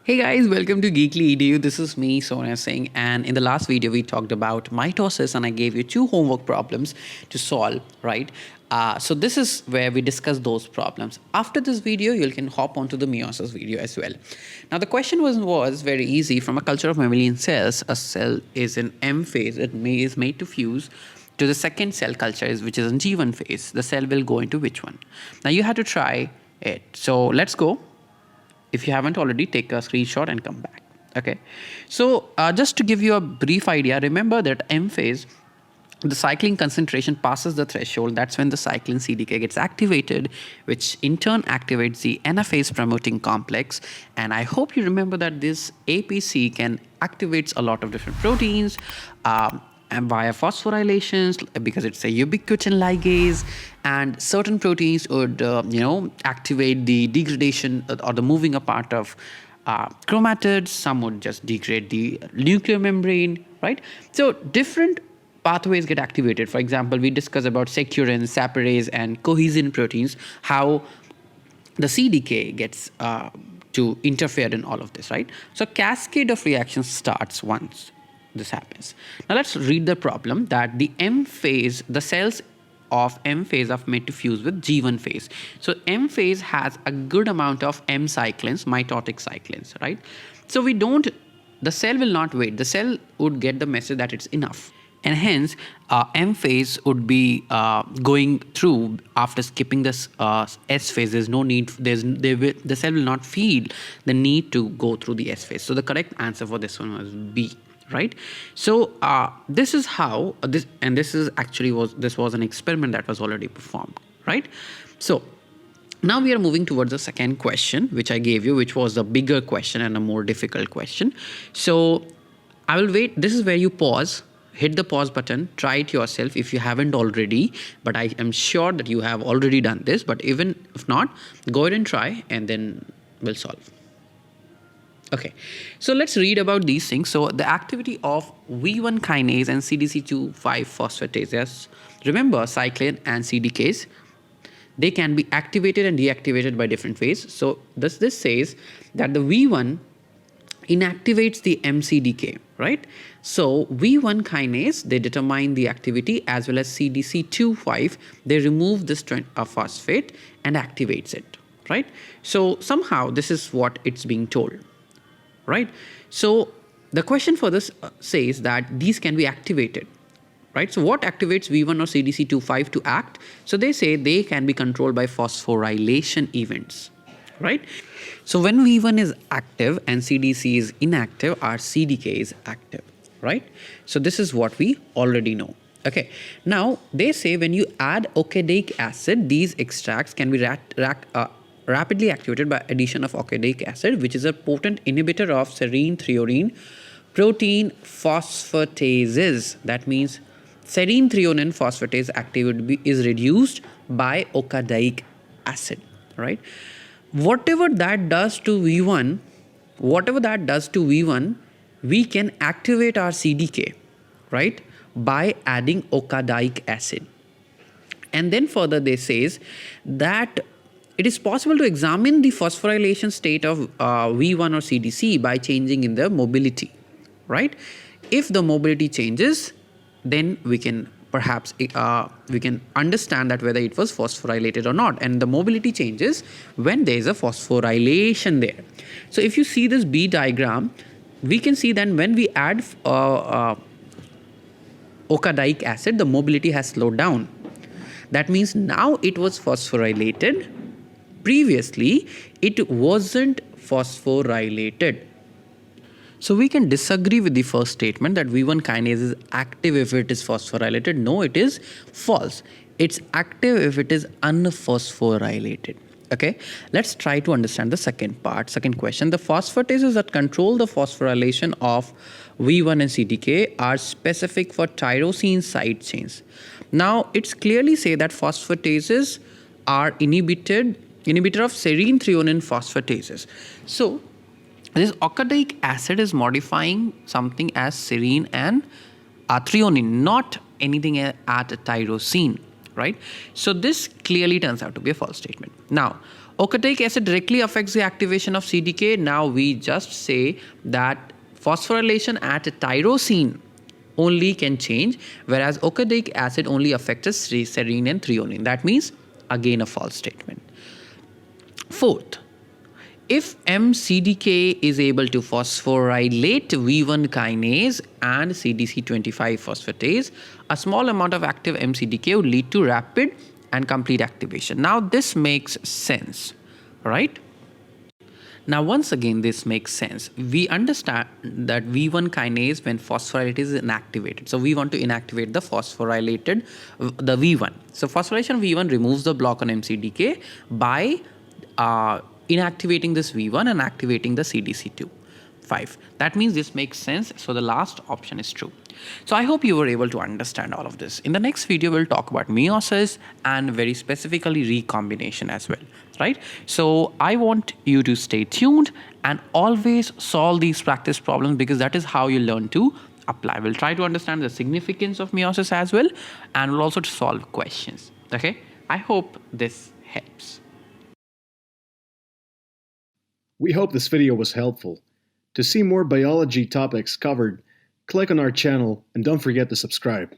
Hey guys, welcome to GeeklyEDU. This is me, Sonia Singh, and in the last video we talked about mitosis and I gave you 2 homework problems to solve, right? So this is where we discuss those problems. After this video, you can hop onto the meiosis video as well. Now the question was very easy. From a culture of mammalian cells, a cell is in M phase. It is made to fuse to the second cell culture, which is in G1 phase. The cell will go into which one? Now you have to try it. So let's go. If you haven't already, take a screenshot and come back. Okay. So just to give you a brief idea, remember that M phase, the cycling concentration passes the threshold. That's when the cyclin CDK gets activated, which in turn activates the Anaphase-Promoting Complex. And I hope you remember that this APC can activates a lot of different proteins and via phosphorylations, because it's a ubiquitin ligase, and certain proteins would activate the degradation or the moving apart of chromatids. Some would just degrade the nuclear membrane, right? So different pathways get activated. For example, we discussed about securins, saparase, and cohesin proteins, how the CDK gets to interfere in all of this, right? So cascade of reactions starts once this happens. Now let's read the problem that the M phase, the cells of M phase are made to fuse with G1 phase. So M phase has a good amount of M cyclins, mitotic cyclins, right? So the cell will not wait. The cell would get the message that it's enough. And hence, M phase would be going through after skipping this S phase. There's no need. The cell will not feel the need to go through the S phase. So the correct answer for this one was B. Right. So this is how this was an experiment that was already performed. Right. So now we are moving towards the second question, which I gave you, which was the bigger question and a more difficult question. So I will wait. This is where you pause. Hit the pause button, try it yourself if you haven't already, but I am sure that you have already done this. But even if not, go ahead and try and then we'll solve. Okay, so let's read about these things. So the activity of V1 kinase and CDC2-5 phosphatases, remember cyclin and CDKs, they can be activated and deactivated by different ways. So this says that the V1 inactivates the MCDK, right? So V1 kinase, they determine the activity, as well as CDC2-5, they remove this phosphate and activates it, right? So somehow this is what it's being told. Right. So the question for this says that these can be activated. Right. So what activates V1 or CDC2-5 to act? So they say they can be controlled by phosphorylation events. Right. So when V1 is active and CDC is inactive, our CDK is active. Right. So this is what we already know. Okay. Now they say when you add okadaic acid, these extracts can be rapidly activated by addition of okadaic acid, which is a potent inhibitor of serine-threonine protein phosphatases. That means serine-threonine phosphatase activity is reduced by okadaic acid, right? Whatever that does to V1, we can activate our CDK, right, by adding okadaic acid. And then further they says that it is possible to examine the phosphorylation state of V1 or CDC by changing in the mobility, right? If the mobility changes, then we can perhaps we can understand that whether it was phosphorylated or not. And the mobility changes when there is a phosphorylation there. So if you see this B diagram, we can see that when we add okadaic acid, the mobility has slowed down. That means now it was phosphorylated. Previously, it wasn't phosphorylated. So we can disagree with the first statement that V1 kinase is active if it is phosphorylated. No, it is false. It's active if it is unphosphorylated. Okay, let's try to understand the second question. The phosphatases that control the phosphorylation of V1 and CDK are specific for tyrosine side chains. Now, it's clearly say that phosphatases are inhibitor of serine-threonine phosphatases. So this okadaic acid is modifying something as serine and threonine, not anything at tyrosine, right? So this clearly turns out to be a false statement. Now, octanoic acid directly affects the activation of CDK. Now we just say that phosphorylation at tyrosine only can change, whereas octanoic acid only affects serine and threonine. That means again a false statement. Fourth, if mCDK is able to phosphorylate V1 kinase and CDC25 phosphatase, a small amount of active mCDK would lead to rapid and complete activation. Now this makes sense, right? Now once again this makes sense. We understand that V1 kinase, when phosphorylate is inactivated, so we want to inactivate the phosphorylated the V1. So phosphorylation of V1 removes the block on mCDK by inactivating this V1 and activating the CDC25. That means this makes sense. So the last option is true. So I hope you were able to understand all of this. In the next video, we'll talk about meiosis and very specifically recombination as well, right? So I want you to stay tuned and always solve these practice problems, because that is how you learn to apply. We'll try to understand the significance of meiosis as well, and we'll also solve questions. Okay? I hope this helps. We hope this video was helpful. To see more biology topics covered, click on our channel and don't forget to subscribe.